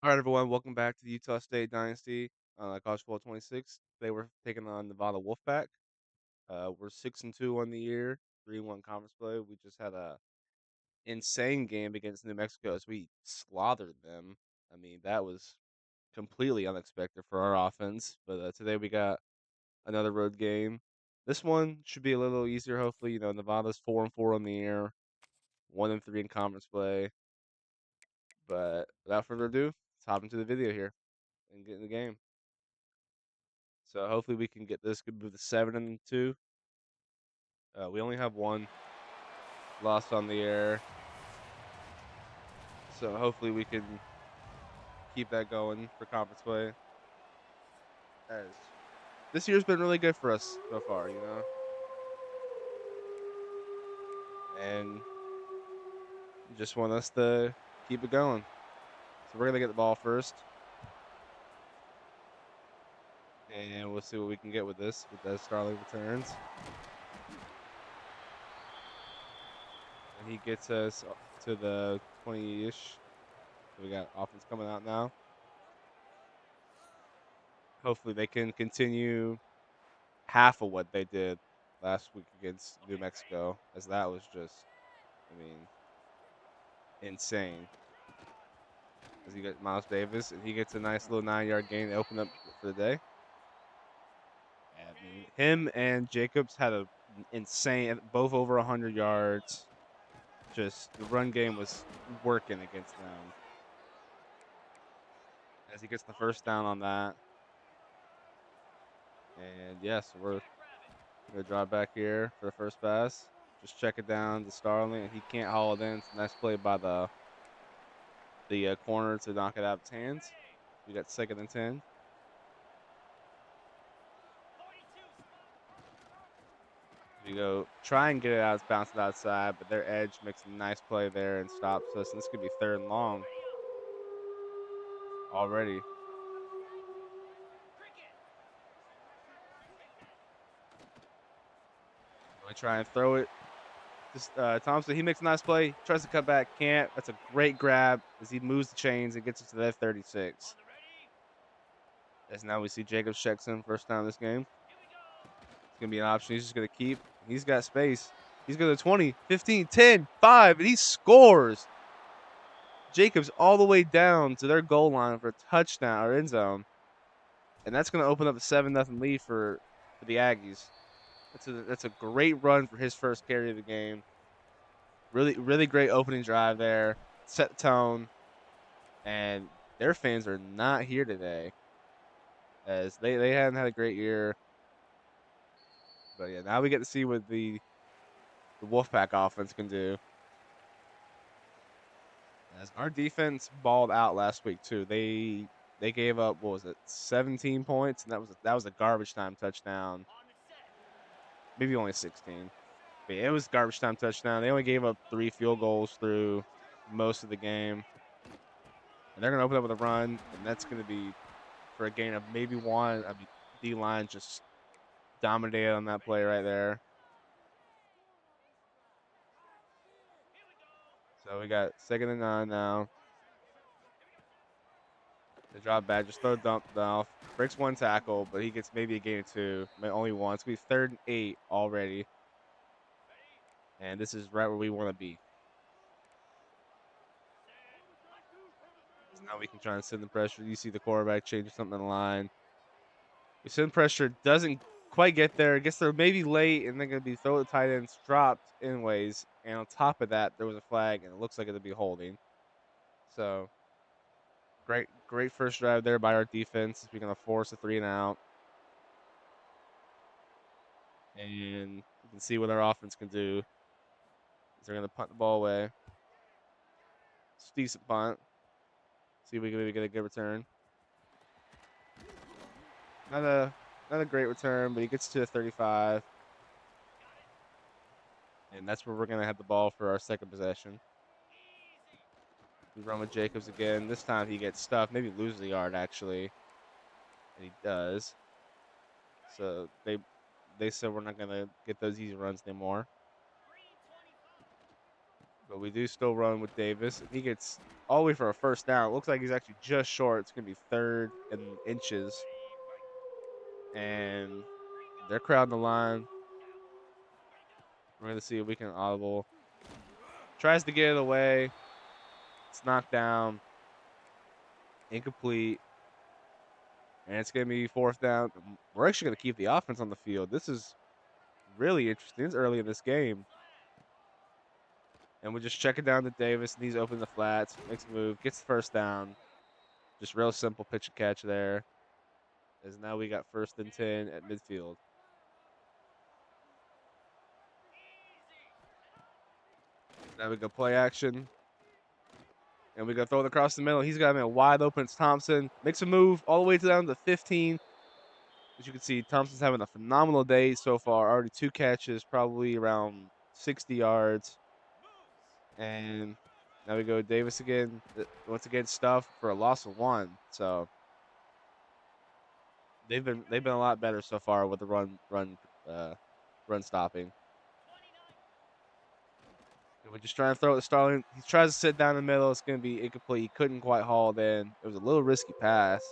All right, everyone. Welcome back to the Utah State Dynasty, College Football 26. They were taking on Nevada Wolfpack. We're 6-2 on the year, 3-1 conference play. We just had a insane game against New Mexico as we slaughtered them. I mean, that was completely unexpected for our offense. But today we got another road game. This one should be a little easier, hopefully. Nevada's 4-4 on the year, 1-3 in conference play. But without further ado, let's hop into the video here and get in the game. So hopefully we can get this good with a 7-2. We only have one loss on the air, so hopefully we can keep that going for conference play. As this year's been really good for us so far, and just want us to keep it going. So we're gonna get the ball first, and we'll see what we can get with this with the Starling returns, and he gets us to the 20-ish. So we got offense coming out now. Hopefully they can continue half of what they did last week against New Mexico, as that was just, I mean, insane. As you get Miles Davis, and he gets a nice little 9-yard gain to open up for the day. I mean, him and Jacobs had a insane, both over 100 yards. Just the run game was working against them. As he gets the first down on that. And yes, we're gonna drive back here for the first pass. Just check it down to Starling, and he can't haul it in. It's a nice play by the corner to knock it out of his hands. We got 2nd and 10. We go try and get it out, it's bouncing outside, but their edge makes a nice play there and stops us. And this could be 3rd and long already. We try and throw it. Just Thompson, he makes a nice play, tries to cut back, can't. That's a great grab as he moves the chains and gets us to that 36. As now we see Jacobs checks in first down this game. It's going to be an option he's just going to keep. He's got space. He's going to 20, 15, 10, 5, and he scores. Jacobs all the way down to their goal line for a touchdown or end zone. And that's going to open up a 7-0 lead for the Aggies. That's a great run for his first carry of the game. Really, really great opening drive there. Set the tone. And their fans are not here today, as they hadn't had a great year. But yeah, now we get to see what the Wolfpack offense can do. As our defense balled out last week too. They gave up, what was it, 17 points, and that was a garbage time touchdown. Maybe only 16. But yeah, it was garbage time touchdown. They only gave up 3 field goals through most of the game. And they're gonna open up with a run, and that's gonna be for a gain of maybe 1. I mean, D-line just dominated on that play right there. So we got 2nd and 9 now. The drop back, just throw dump off. Breaks 1 tackle, but he gets maybe a gain of 2. Only 1. It's going to be 3rd and 8 already. And this is right where we want to be. So now we can try and send the pressure. You see the quarterback change something in the line. We send pressure, doesn't quite get there. Gets there maybe late, and then going to be throw the tight ends, dropped anyways. And on top of that, there was a flag, and it looks like it'll be holding. So great first drive there by our defense. We're going to force a 3 and out. And you can see what our offense can do. They're going to punt the ball away. It's a decent punt. See if we can maybe get a good return. Not a great return, but he gets to the 35. And that's where we're going to have the ball for our 2nd possession. We run with Jacobs again. This time he gets stuffed. Maybe loses the yard, actually. And he does. So they said we're not going to get those easy runs anymore. But we do still run with Davis. And he gets all the way for a first down. It looks like he's actually just short. It's going to be 3rd and inches. And they're crowding the line. We're going to see if we can audible. Tries to get it away. It's knocked down. Incomplete. And it's going to be 4th down. We're actually going to keep the offense on the field. This is really interesting. It's early in this game. And we're just checking down to Davis. And he's open the flats. Makes a move. Gets the first down. Just real simple pitch and catch there. As now we got 1st and 10 at midfield. Now we go play action. And we go throw it across the middle. He's got him in wide open. It's Thompson. Makes a move all the way down to 15. As you can see, Thompson's having a phenomenal day so far. Already 2 catches, probably around 60 yards. And now we go Davis again. Once again, stuffed for a loss of 1. So they've been a lot better so far with the run stopping. And we're just trying to throw it to Starling. He tries to sit down in the middle. It's going to be incomplete. He couldn't quite haul it in. It was a little risky pass.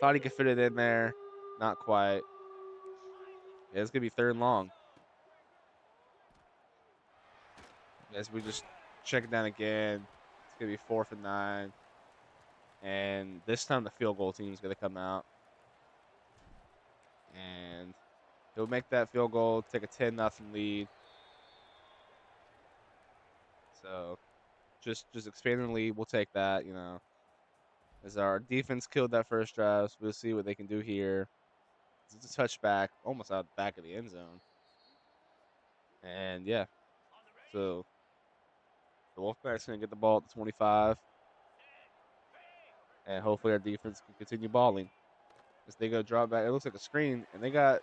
Thought he could fit it in there. Not quite. Yeah, it's going to be 3rd and long. As we just check it down again. It's going to be 4th and 9. And this time the field goal team is going to come out. And he'll make that field goal, take a 10-0 lead. So just expanding the lead, we'll take that, As our defense killed that first drive, so we'll see what they can do here. It's a touchback, almost out the back of the end zone. And, yeah, so the Wolfpack's going to get the ball at the 25. And hopefully our defense can continue balling. As they go drop back, it looks like a screen, and they got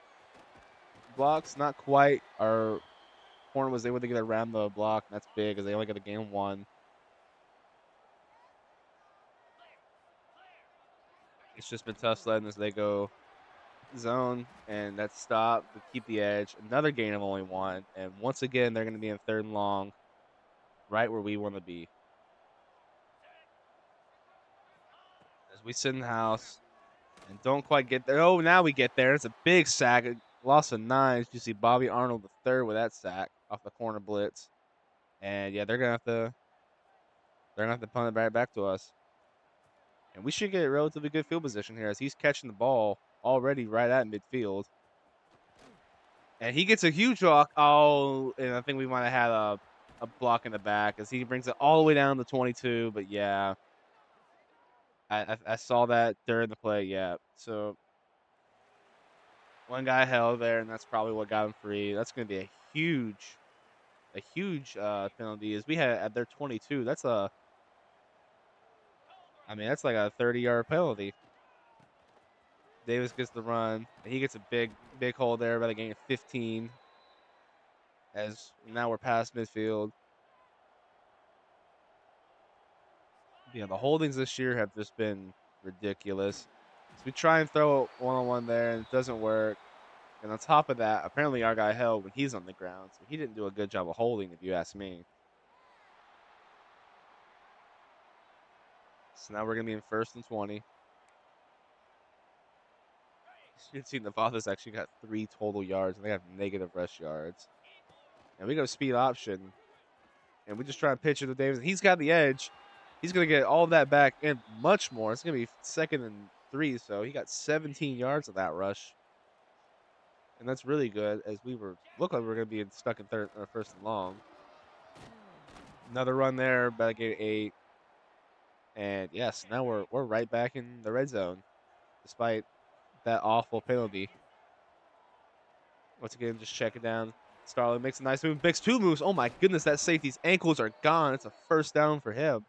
blocks, not quite. Our corner was able to get around the block, and that's big as they only got a game 1. It's just been tough sledding as they go zone, and that's stop to keep the edge. Another gain of only 1, and once again, they're going to be in 3rd and long, right where we want to be. As we sit in the house and don't quite get there. Oh, now we get there. It's a big sack. Loss of 9. You see Bobby Arnold III with that sack off the corner blitz. And, yeah, they're going to have to punt it right back to us. And we should get a relatively good field position here as he's catching the ball already right at midfield. And he gets a huge block. Oh, and I think we might have had a block in the back as he brings it all the way down to 22. But, yeah, I saw that during the play, yeah. So, one guy held there, and that's probably what got him free. That's going to be a huge penalty as we had at their 22. That's that's like a 30-yard penalty. Davis gets the run. He gets a big hole there by the gain of 15. As now we're past midfield. Yeah, the holdings this year have just been ridiculous. So we try and throw one-on-one there, and it doesn't work. And on top of that, apparently our guy held when he's on the ground. So he didn't do a good job of holding, if you ask me. So now we're going to be in 1st and 20. You can see the Fathers actually got 3 total yards, and they have negative rush yards. And we go speed option, and we just try and pitch it to Davis. He's got the edge. He's going to get all of that back and much more. It's going to be 2nd and 3, so he got 17 yards of that rush. And that's really good as look like we're going to be stuck in 1st and long. Another run there, back at 8. And, yes, now we're right back in the red zone despite that awful penalty. Once again, just check it down. Starling makes a nice move. Makes 2 moves. Oh, my goodness, that safety's ankles are gone. It's a first down for him.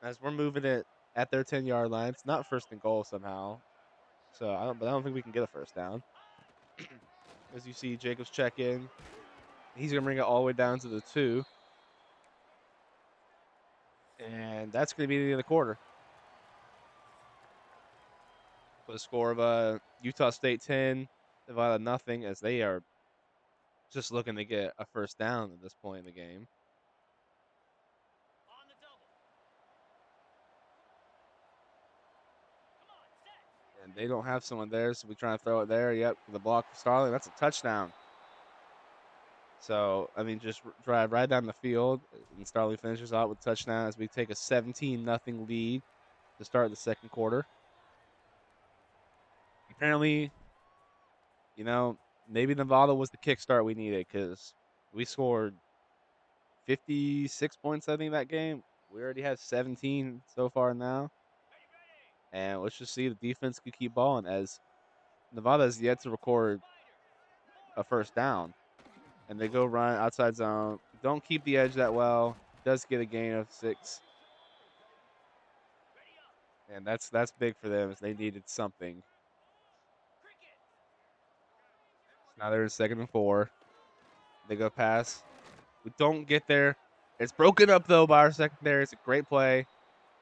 As we're moving it at their 10-yard line. It's not 1st and goal somehow. So, I don't think we can get a first down. As you see, Jacobs check in. He's going to bring it all the way down to the 2. And that's going to be the end of the quarter. With a score of Utah State 10, Nevada nothing, as they are Just looking to get a first down at this point in the game. And they don't have someone there, so we try to throw it there. Yep, the block for Starling. That's a touchdown. So, I mean, just drive right down the field, and Starling finishes out with a touchdown as we take a 17-0 lead to start the second quarter. Apparently, you know, maybe Nevada was the kickstart we needed because we scored 56 points, I think, that game. We already have 17 so far now. And let's just see if the defense can keep balling as Nevada has yet to record a first down. And they go run outside zone. Don't keep the edge that well. Does get a gain of 6. And that's big for them as they needed something. Now they're in 2nd and 4. They go pass. We don't get there. It's broken up though by our secondary. It's a great play.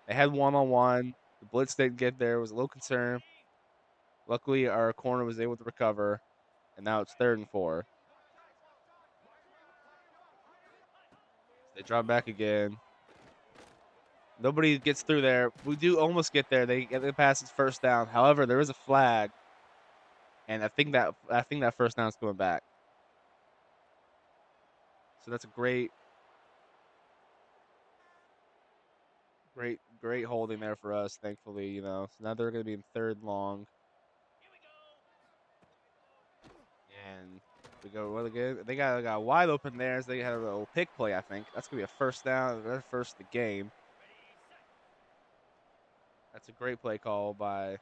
They had one-on-one. The blitz didn't get there. It was a little concern. Luckily, our corner was able to recover, and now it's 3rd and 4. They drop back again. Nobody gets through there. We do almost get there. They get the pass. It's first down. However, there is a flag, and I think that first down is going back. So that's a great holding there for us. Thankfully, So now they're going to be in 3rd and long, and we go really good. They got wide open there as they had a little pick play. I think that's going to be a first down. Their first of the game. That's a great play call by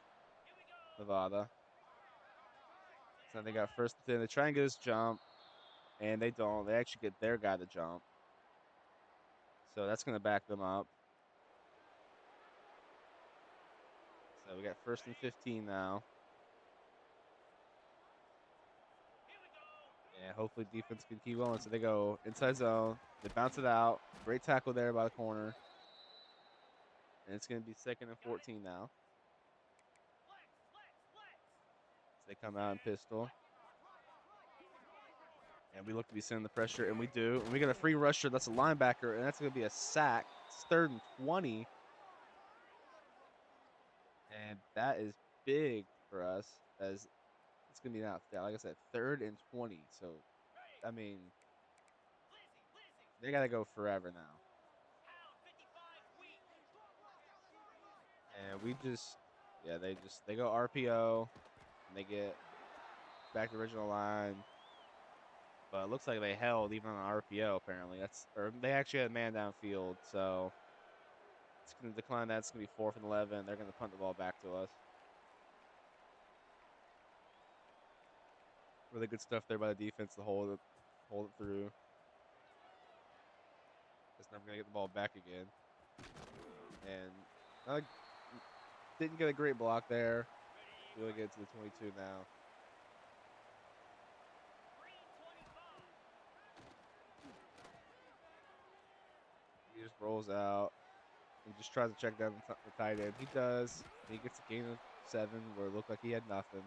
Nevada. So they got first and 10. They try and get his jump, and they don't. They actually get their guy to jump. So that's going to back them up. So we got 1st and 15 now. And hopefully defense can keep going. So they go inside zone. They bounce it out. Great tackle there by the corner. And it's going to be 2nd and 14 now. So they come out in pistol. And we look to be sending the pressure, and we do. And we got a free rusher. That's a linebacker, and that's going to be a sack. It's 3rd and 20. And that is big for us as it's going to be now, like I said, 3rd and 20. So, I mean, they got to go forever now. And we just, they go RPO, and they get back to the original line. But it looks like they held even on RPO, apparently. Or they actually had a man downfield, so it's going to decline that. It's going to be 4th and 11. They're going to punt the ball back to us. Really good stuff there by the defense to hold it through. Just never going to get the ball back again. And didn't get a great block there. Really get to the 22 now. He just rolls out and just tries to check down the tight end. He does. He gets a gain of 7 where it looked like he had nothing.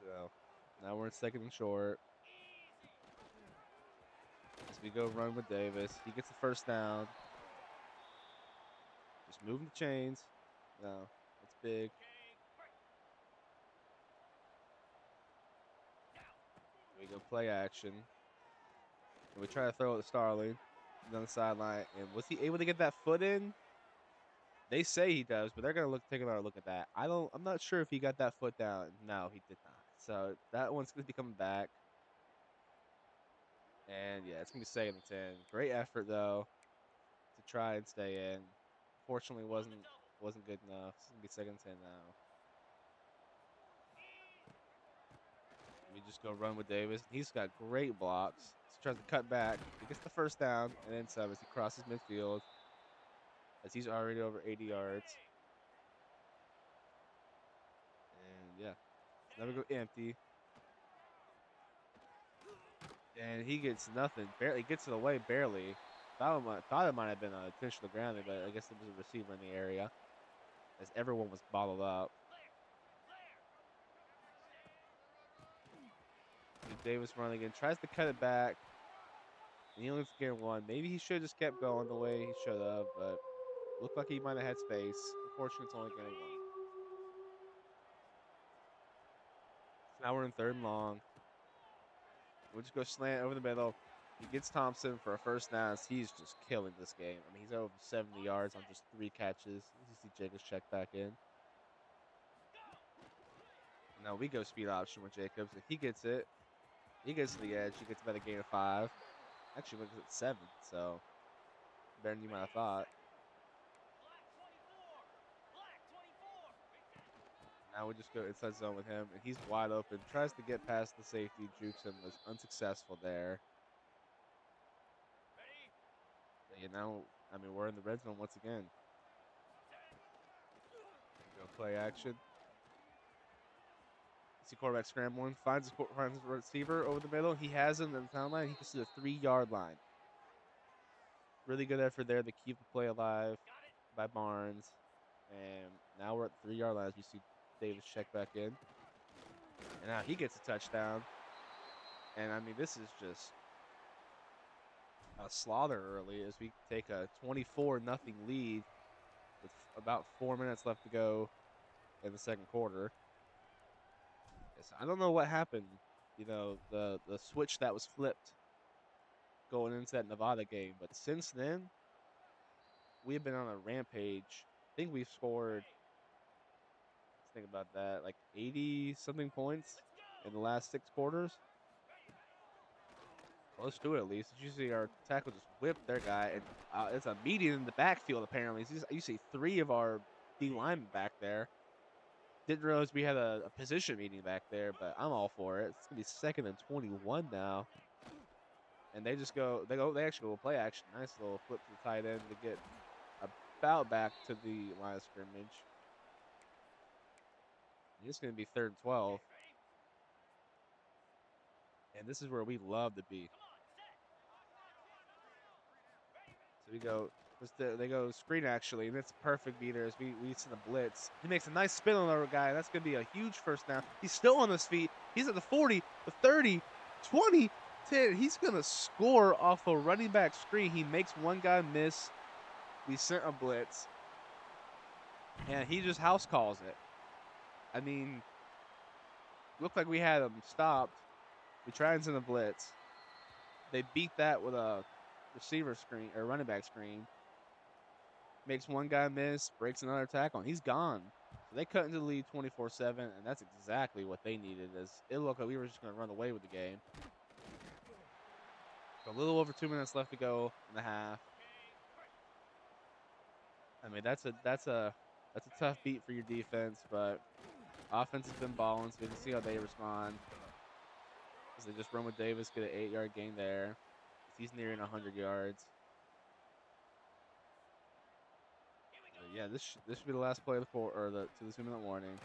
So now we're in 2nd and short. As we go run with Davis. He gets the first down. Just moving the chains. No, it's big. We go play action. And we try to throw it to Starling on the sideline. And was he able to get that foot in? They say he does, but they're gonna take another look at that. I'm not sure if he got that foot down. No, he did not. So that one's gonna be coming back. And yeah, it's gonna be 2nd and 10. Great effort though to try and stay in. Fortunately, wasn't good enough. It's gonna be 2nd and 10 now. We just go run with Davis. He's got great blocks. He tries to cut back. He gets the first down and then some as he crosses midfield. As he's already over 80 yards. And yeah, never go empty. And he gets nothing. Barely gets it away. Barely. Thought it might have been a intentional grounding, but I guess it was a receiver in the area, as everyone was bottled up. Davis running again. Tries to cut it back. And he only gained one. Maybe he should have just kept going the way he should have, but looked like he might have had space. Unfortunately, it's only getting one. So now we're in 3rd and long. We'll just go slant over the middle. He gets Thompson for a first down. He's just killing this game. I mean, he's over 70 yards on just 3 catches. You see Jacobs check back in. Now we go speed option with Jacobs. If he gets it, he gets to the edge. He gets about a gain of 5. Actually, makes it 7, so better than you might have thought. Now we just go inside zone with him, and he's wide open. Tries to get past the safety, jukes him, was unsuccessful there. And now, I mean, we're in the red zone once again. Go play action. See quarterback scrambling, finds his receiver over the middle. He has him in the town line. He gets to the 3-yard line. Really good effort there to keep the play alive by Barnes. And now we're at the 3-yard line as we see Davis check back in. And now he gets a touchdown. And, I mean, this is just a slaughter early as we take a 24-0 lead with about 4 minutes left to go in the second quarter. I don't know what happened. You know, the switch that was flipped going into that Nevada game. But since then, we've been on a rampage. I think we've scored, let's think about that, like 80-something points in the last 6 quarters. Close to it, at least. You see our tackle just whip their guy, and it's a meeting in the backfield, apparently. You see 3 of our D linemen back there. Didn't realize we had a position meeting back there, but I'm all for it. It's going to be 2nd and 21 now. And they actually go play action. Nice little flip to the tight end to get about back to the line of scrimmage. And it's going to be 3rd and 12. And this is where we love to be. So they go screen actually, and it's a perfect beater as we send a blitz. He makes a nice spin on our guy. That's going to be a huge first down. He's still on his feet. He's at the 40, the 30, 20, 10. He's going to score off a running back screen. He makes one guy miss. We sent a blitz, and he just house calls it. I mean, looked like we had him stopped. We tried and send a blitz. They beat that with a receiver screen or running back screen. Makes one guy miss, breaks another tackle, and he's gone. So they cut into the lead 24-7, and that's exactly what they needed. As it looked like we were just going to run away with the game. A little over 2 minutes left to go in the half. I mean, that's a tough beat for your defense, but offense has been balling, so we can see how they respond. As they just run with Davis, get an 8-yard gain there. He's nearing 100 yards. Yeah, this should be the last play of the quarter, or the 2-minute warning.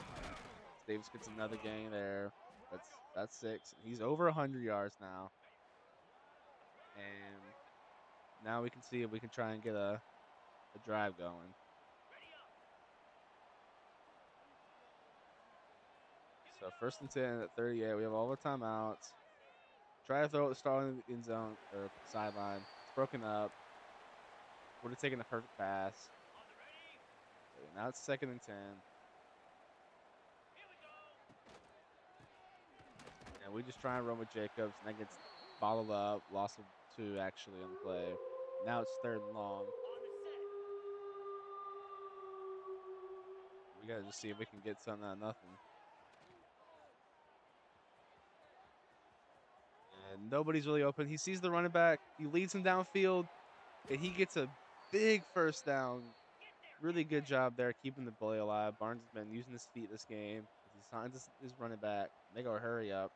Davis gets another gain there. That's 6. He's over 100 yards now. And now we can see if we can try and get a drive going. So 1st and 10 at 38. We have all the timeouts. Try to throw at the start of the end zone or sideline. It's broken up. Would have taken the perfect pass. Okay, now it's 2nd and 10. And we just try and run with Jacobs, and that gets bottled up. Loss of 2 actually on the play. Now it's 3rd and long. We got to just see if we can get something out of nothing. And nobody's really open. He sees the running back. He leads him downfield, and he gets a big first down. Really good job there keeping the play alive. Barnes has been using his feet this game. He signs his running back. They go hurry up.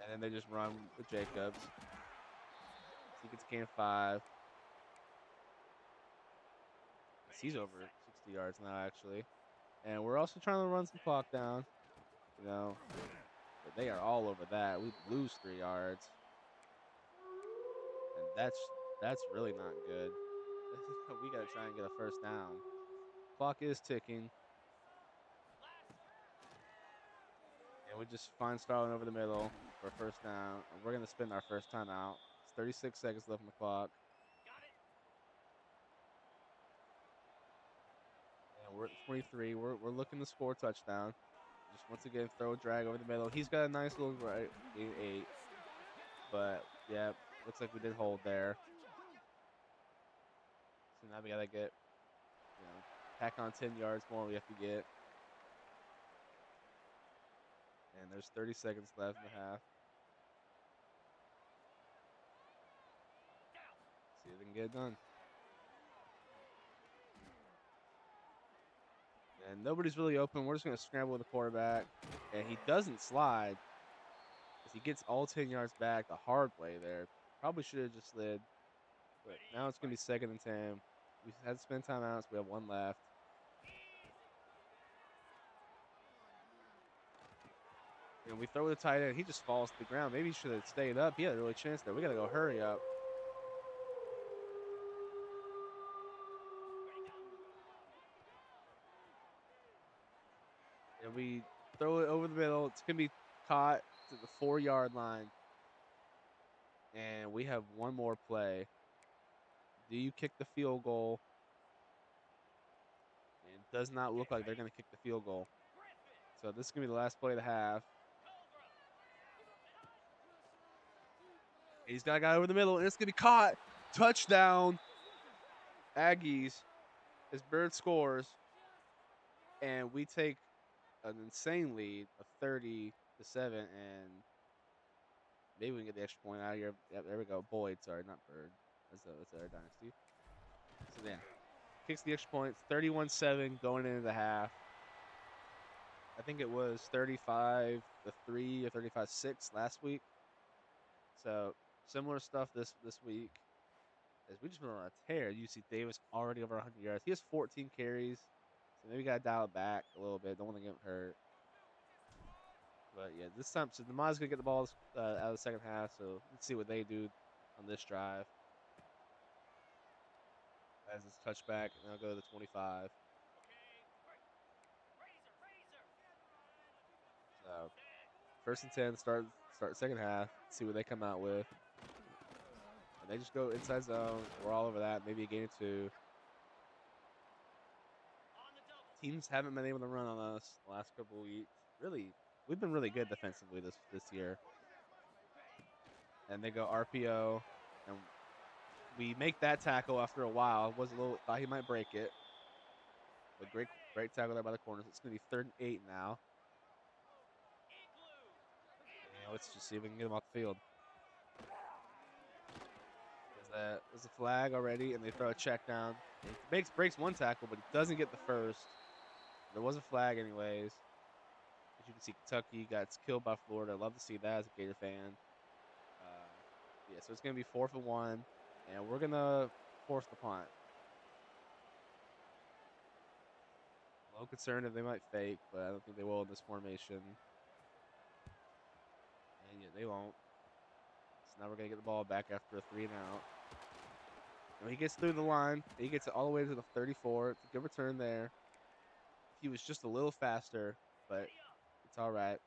And then they just run with Jacobs. He gets gain 5. He's over 60 yards now, actually. And we're also trying to run some clock down. You know, but they are all over that. We lose 3 yards. And that's really not good. We got to try and get a first down. Clock is ticking. And we just find Starlin over the middle for a first down. And we're going to spin our first timeout. It's 36 seconds left on the clock. And we're at 23. We're looking to score a touchdown. Just once again, throw a drag over the middle. He's got a nice little right, 8. But, yeah, looks like we did hold there. So now we got to get, tack on 10 yards more we have to get. And there's 30 seconds left in the half. See if they can get it done. And nobody's really open. We're just going to scramble with the quarterback. And he doesn't slide. Because he gets all 10 yards back the hard way there. Probably should have just slid. But now it's going to be 2nd and 10. We had to spend timeouts. We have 1 left. And we throw the tight end. He just falls to the ground. Maybe he should have stayed up. He had a really chance there. We got to go hurry up. And we throw it over the middle. It's going to be caught to the 4-yard line. And we have 1 more play. Do you kick the field goal? And it does not look like they're going to kick the field goal. So this is going to be the last play of the half. He's got a guy over the middle, and it's going to be caught. Touchdown. Aggies. As Bird scores. And we take an insane lead of 30-7, and maybe we can get the extra point out of here. Yep, there we go. Boyd, sorry, not Bird. That's our dynasty. So, yeah. Kicks the extra point. 31-7 going into the half. I think it was 35-3 or 35-6 last week. So similar stuff this week. As we just been on a tear. UC Davis already over 100 yards. He has 14 carries. So maybe we got to dial it back a little bit. Don't want to get hurt. But yeah, this time, so Nama's going to get the ball out of the second half. So let's see what they do on this drive. As it's touchback, and they'll go to the 25. So 1st and 10, start second half. See what they come out with. And they just go inside zone. We're all over that. Maybe a gain or 2. Teams haven't been able to run on us the last couple of weeks. Really, we've been really good defensively this year. And they go RPO, and we make that tackle after a while. Thought he might break it. But great tackle there by the corners. It's going to be 3rd and 8 now. And let's just see if we can get him off the field. There's a flag already, and they throw a check down. He breaks 1 tackle, but he doesn't get the first. There was a flag anyways. As you can see, Kentucky got killed by Florida. Love to see that as a Gator fan. Yeah, so it's going to be 4th and 1, and we're going to force the punt. A little concerned if they might fake, but I don't think they will in this formation. And yeah, they won't. So now we're going to get the ball back after a 3 and out. And he gets through the line. He gets it all the way to the 34. It's a good return there. He was just a little faster, but it's all right.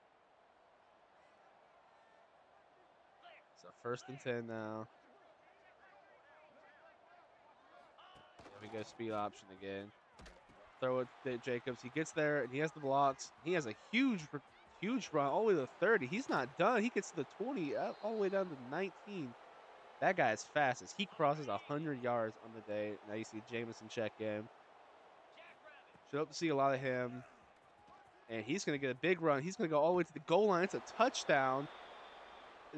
So 1st and 10 now. There we go, speed option again. Throw it to Jacobs. He gets there, and he has the blocks. He has a huge run all the way to the 30. He's not done. He gets to the 20, all the way down to 19. That guy is fast as he crosses 100 yards on the day. Now you see Jamison check in. Should hope to see a lot of him. And he's going to get a big run. He's going to go all the way to the goal line. It's a touchdown.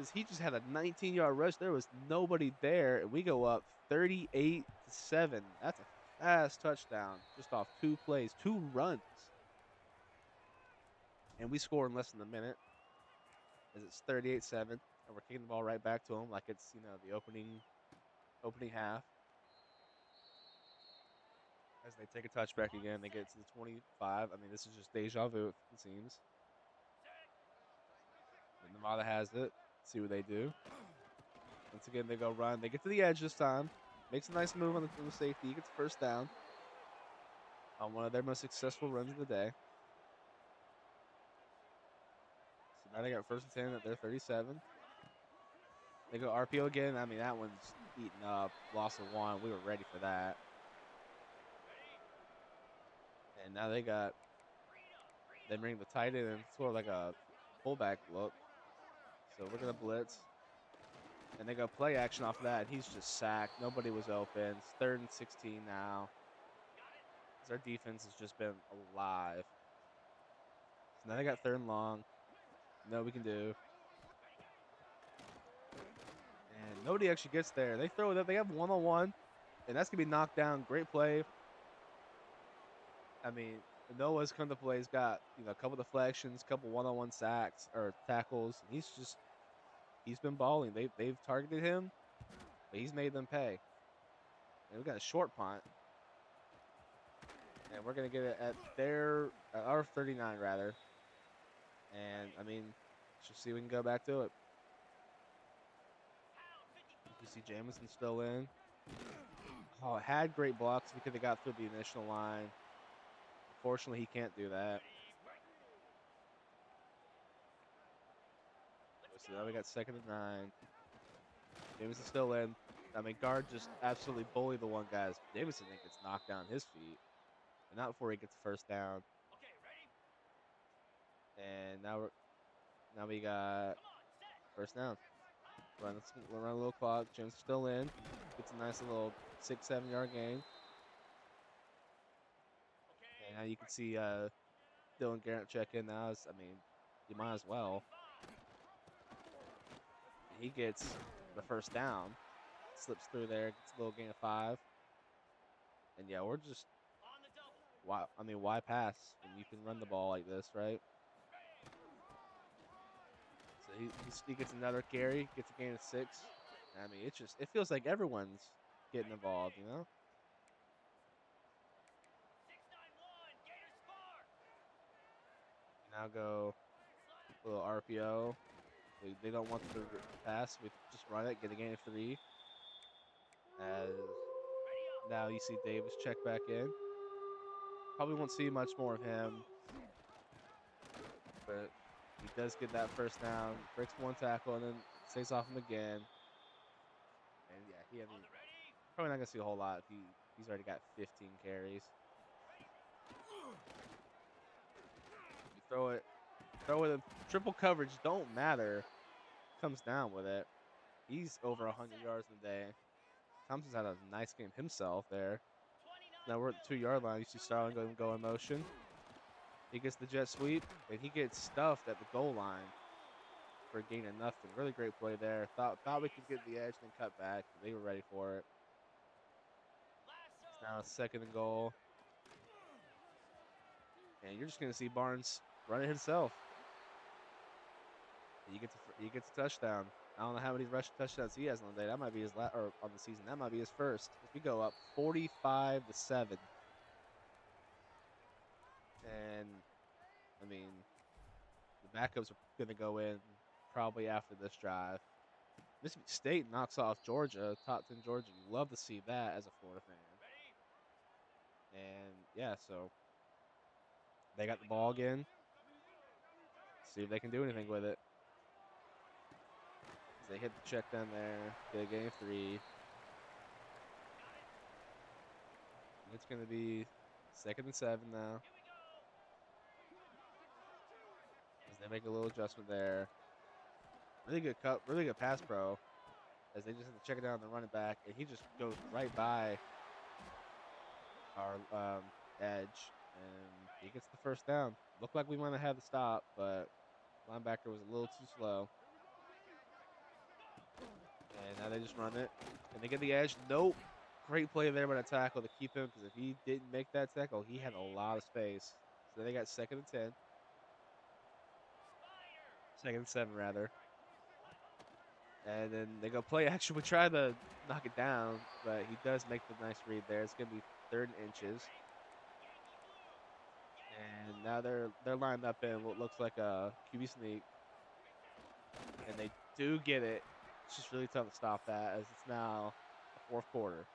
As he just had a 19-yard rush. There was nobody there. And we go up 38-7. That's a fast touchdown just off 2 plays, 2 runs. And we score in less than a minute. As it's 38-7. And we're kicking the ball right back to him like it's, the opening half. As they take a touchback again, they get to the 25. I mean, this is just deja vu, it seems. And Nevada has it. See what they do. Once again, they go run. They get to the edge this time. Makes a nice move on the safety. He gets the first down on one of their most successful runs of the day. All right, they got 1st and 10 at their 37. They go RPO again. I mean, that one's eaten up. Loss of 1. We were ready for that. And now they bring the tight end and sort of like a fullback look. So we're going to blitz. And they go play action off of that. And he's just sacked. Nobody was open. It's 3rd and 16 now. Because our defense has just been alive. So now they got 3rd and long. No, we can do. And nobody actually gets there. They throw it up. They have 1-on-1. And that's going to be knocked down. Great play. I mean, Noah's come to play. He's got, a couple deflections, couple 1-on-1 sacks or tackles. He's been balling. They've targeted him, but he's made them pay. And we got a short punt. And we're going to get it at our 39 rather. And I mean, let's just see if we can go back to it. You see Jamison still in. Oh, had great blocks because they got through the initial line. Unfortunately, he can't do that. So now we got 2nd and 9. Jameson's still in. I mean, guard just absolutely bullied the one guy. Jameson gets knocked down his feet. And not before he gets the 1st down. And now we got 1st down. Run a little clock. Jameson's still in. Gets a nice little 6-7 yard gain. And now you can see Dylan Garrett check in now. You might as well. And he gets the 1st down. Slips through there. Gets a little gain of 5. And yeah, we're just why pass when you can run the ball like this, right? So he gets another carry, gets a gain of 6. I mean, it feels like everyone's getting involved, Now go a little RPO. They don't want the pass. We just run it, get a gain of 3. As now you see Davis check back in. Probably won't see much more of him, but he does get that 1st down. Breaks 1 tackle and then stays off him again. And yeah, probably not gonna see a whole lot. He's already got 15 carries. You throw it in triple coverage. Don't matter. Comes down with it. He's over 100 yards in the day. Thompson's had a nice game himself there. Now we're at the 2 yard line. You see Starling go in motion. He gets the jet sweep, and he gets stuffed at the goal line for a gain of nothing. Really great play there. Thought we could get the edge, then cut back. But they were ready for it. It's now 2nd and goal. And you're just going to see Barnes run it himself. And he gets a touchdown. I don't know how many rushing touchdowns he has on the day. That might be his or on the season. That might be his 1st. We go up 45-7. And I mean, the backups are going to go in probably after this drive. Mississippi State knocks off Georgia, top 10 Georgia. You love to see that as a Florida fan. And yeah, so they got the ball again. See if they can do anything with it. As they hit the check down there, get a gain of 3. It's going to be 2nd and 7 now. As they make a little adjustment there. Really good cut, really good pass pro. As they just have to check it down the running back, and he just goes right by our edge, and he gets the 1st down. Looked like we might have had the stop, but linebacker was a little too slow. And now they just run it, and they get the edge. Nope. Great play there by the tackle to keep him, because if he didn't make that tackle, he had a lot of space. So they got 2nd and 10. 2nd and 7, rather. And then they go play action. We try to knock it down, but he does make the nice read there. It's going to be 3rd and inches. And now they're lined up in what looks like a QB sneak. And they do get it. It's just really tough to stop that, as it's now the 4th quarter.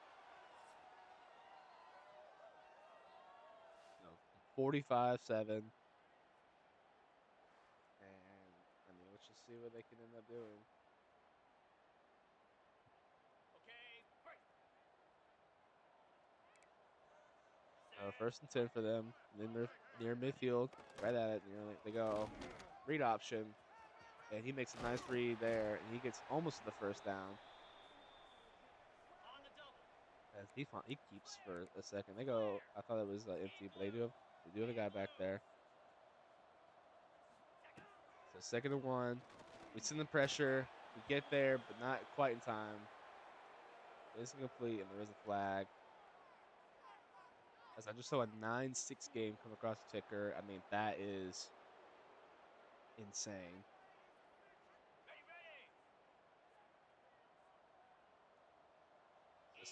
45-7. And I see what they can end up doing. First and 10 for them. Near midfield, right at it. They go read option, and he makes a nice read there, and he gets almost to the first down. As he keeps for a second. They go. I thought it was empty, but they do have a guy back there. So 2nd and 1. We send the pressure. We get there, but not quite in time. It's incomplete, and there is a flag. As I just saw a 9-6 game come across the ticker. I mean, that is insane.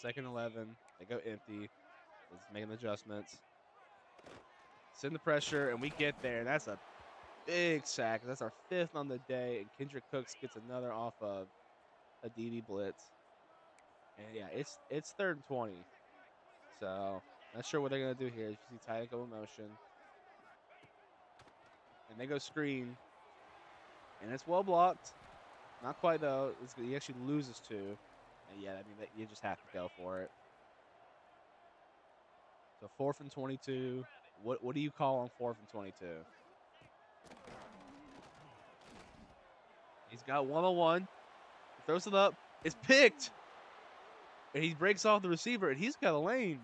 So 2nd and 11. They go empty. It's making adjustments. Send the pressure, and we get there. That's a big sack. That's our 5th on the day, and Kendrick Cooks gets another off of a DB blitz. And yeah, it's 3rd and 20. So not sure what they're gonna do here. You see tight end go in motion, and they go screen, and it's well blocked. Not quite though. He actually loses 2, and yeah, I mean you just have to go for it. So 4th and 22. What do you call on 4th and 22? He's got 1-on-1. He throws it up. It's picked. And he breaks off the receiver, and he's got a lane.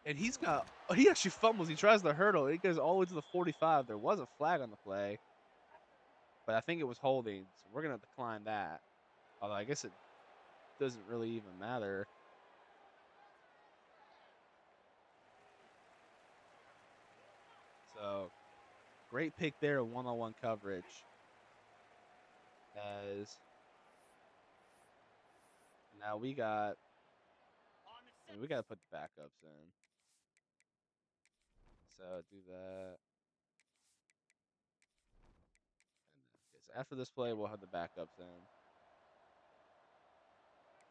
And he actually fumbles. He tries the hurdle. It goes all the way to the 45. There was a flag on the play, but I think it was holding, so we're going to decline that. Although I guess it doesn't really even matter. So great pick there, one-on-one coverage. As now we got to put the backups in. So do that. Okay, so after this play, we'll have the backups in.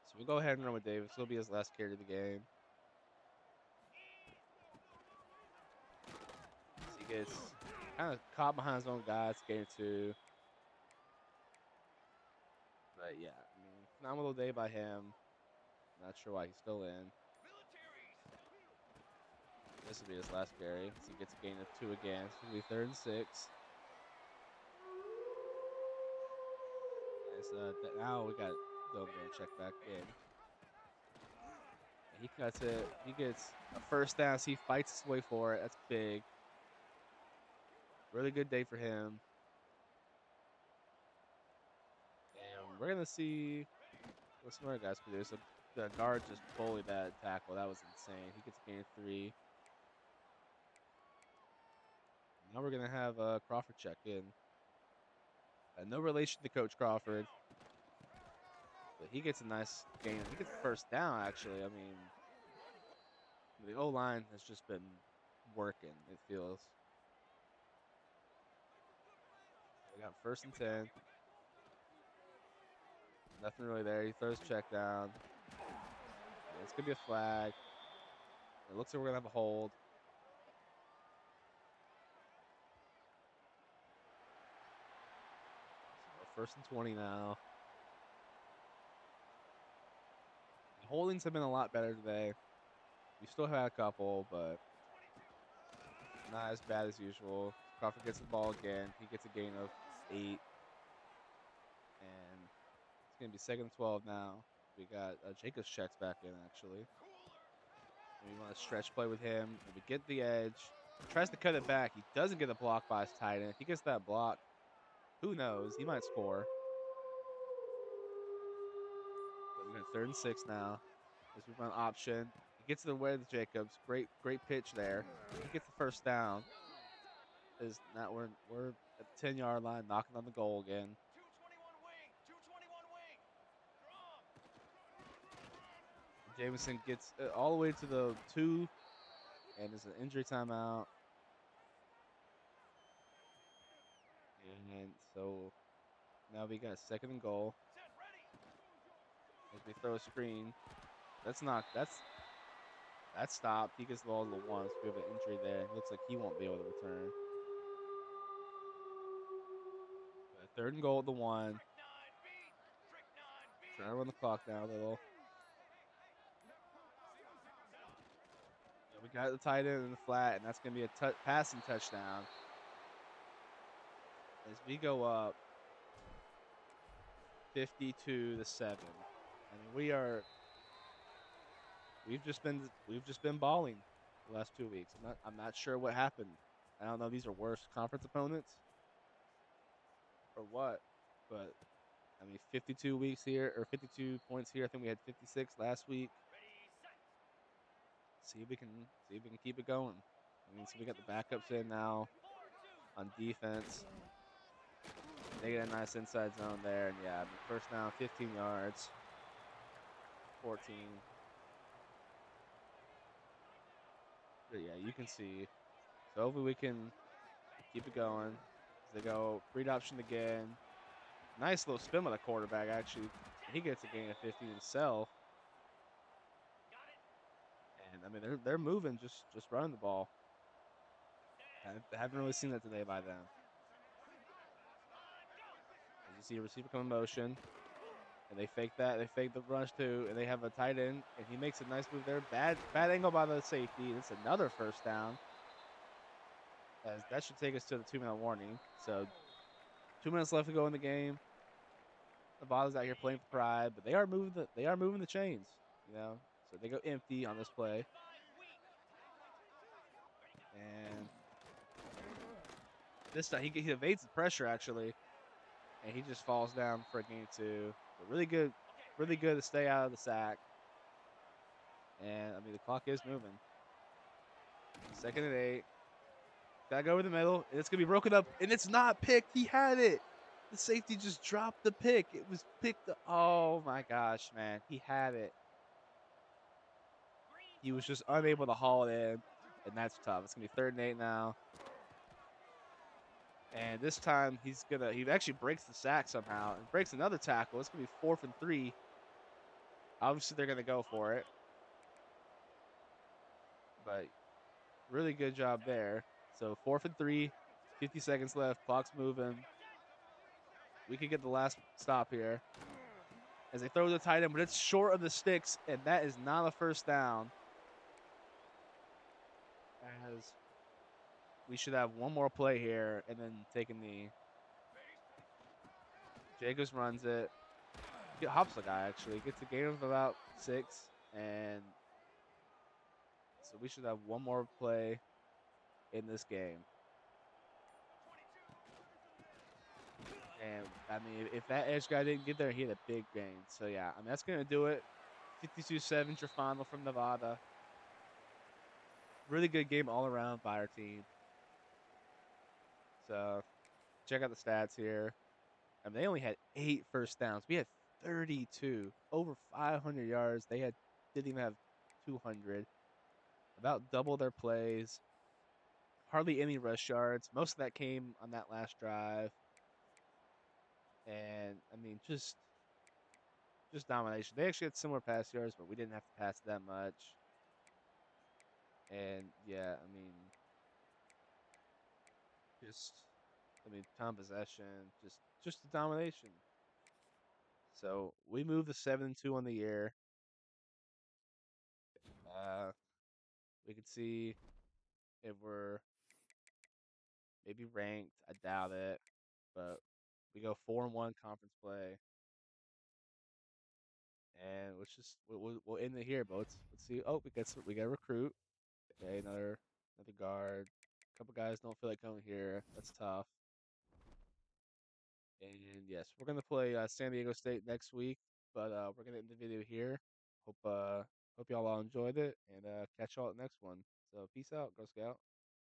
So we'll go ahead and run with Davis. It'll be his last carry of the game. So he gets kind of caught behind his own guy. It's game 2. But yeah, I mean, phenomenal day by him. Not sure why he's still in. This will be his last carry. So he gets a gain of 2 again. So it'll be 3rd and 6. So now we got Dome check back in. And he cuts it. He gets a first down. So he fights his way for it. That's big. Really good day for him. And we're going to see what some other guys can do. So the guard just bullied that tackle. That was insane. He gets a gain of 3. Now we're going to have Crawford check in. No relation to Coach Crawford. But he gets a nice gain. He gets the first down, actually. I mean, the O-line has just been working, it feels. We got 1st and 10. Nothing really there. He throws check down. It's going to be a flag. It looks like we're going to have a hold. So 1st and 20 now. The holdings have been a lot better today. We still had a couple, but not as bad as usual. Crawford gets the ball again. He gets a gain of 8. And it's going to be 2nd and 12 now. We got Jacobs checks back in, actually. And we want to stretch play with him. And we get the edge. He tries to cut it back. He doesn't get a block by his tight end. If he gets that block, who knows? He might score. But we're going 3rd and 6 now. As we run option. He gets it away with Jacobs. Great pitch there. He gets the first down. Is now we're at the 10-yard line, knocking on the goal again. Jameson gets all the way to the 2, and there's an injury timeout. And so now we got 2nd and goal. As we throw a screen, that's stopped. He gets the ball to the 1, so we have an injury there. It looks like he won't be able to return. Third and goal at the 1. Trying to run the clock down a little. Yeah, we got the tight end in the flat, and that's going to be a passing touchdown. As we go up 52-7. I mean, we've just been balling the last 2 weeks. I'm not sure what happened. I don't know if these are worse conference opponents or what, but I mean, 52 weeks here or 52 points here. I think we had 56 last week. See if we can keep it going. I mean, so we got the backups in now on defense. They get a nice inside zone there, and yeah, I mean, first down, 15 yards, 14. But yeah, you can see. So hopefully we can keep it going. As they go read option again. Nice little spin by the quarterback. Actually, he gets a gain of 50 himself. And I mean, they're moving, just running the ball. I haven't really seen that today by them. As you see a receiver come in motion, and they fake that. They fake the rush too, and they have a tight end, and he makes a nice move there. Bad angle by the safety. It's another first down. As that should take us to the 2-minute warning. So 2 minutes left to go in the game. Nevada's out here playing for pride, but they are moving the chains, you know. So they go empty on this play, and this time he evades the pressure actually, and he just falls down for a gain of 2. But really good to stay out of the sack. And I mean the clock is moving. 2nd and 8. Gotta go over the middle, and it's gonna be broken up, and it's not picked. He had it. The safety just dropped the pick. It was picked up. Oh my gosh, man. He had it. He was just unable to haul it in, and that's tough. It's gonna be 3rd and 8 now. And this time he actually breaks the sack somehow and breaks another tackle. It's gonna be 4th and 3. Obviously they're gonna go for it. But really good job there. So 4th and 3, 50 seconds left, clock's moving. We could get the last stop here. As they throw the tight end, but it's short of the sticks, and that is not a first down. As we should have one more play here, and then take a knee. Jacobs runs it. He hops the guy, actually. Gets a gain of about 6, and so we should have one more play in this game. And, I mean, if that edge guy didn't get there, he had a big gain. So, yeah, I mean, that's going to do it. 52-7, your final from Nevada. Really good game all around by our team. So, check out the stats here. I mean, they only had 8 first downs. We had 32. Over 500 yards. Didn't even have 200. About double their plays. Hardly any rush yards. Most of that came on that last drive. And, I mean, just domination. They actually had similar pass yards, but we didn't have to pass that much. And yeah, I mean, time possession, just the domination. So we moved to 7-2 on the year. We could see if we're maybe ranked. I doubt it, but we go 4-1 conference play, and we'll end it here. But let's see. Oh, we got a recruit. Okay, another guard. A couple guys don't feel like coming here. That's tough. And yes, we're gonna play San Diego State next week, but we're gonna end the video here. Hope y'all all enjoyed it, and catch y'all at the next one. So peace out, Girl Scout.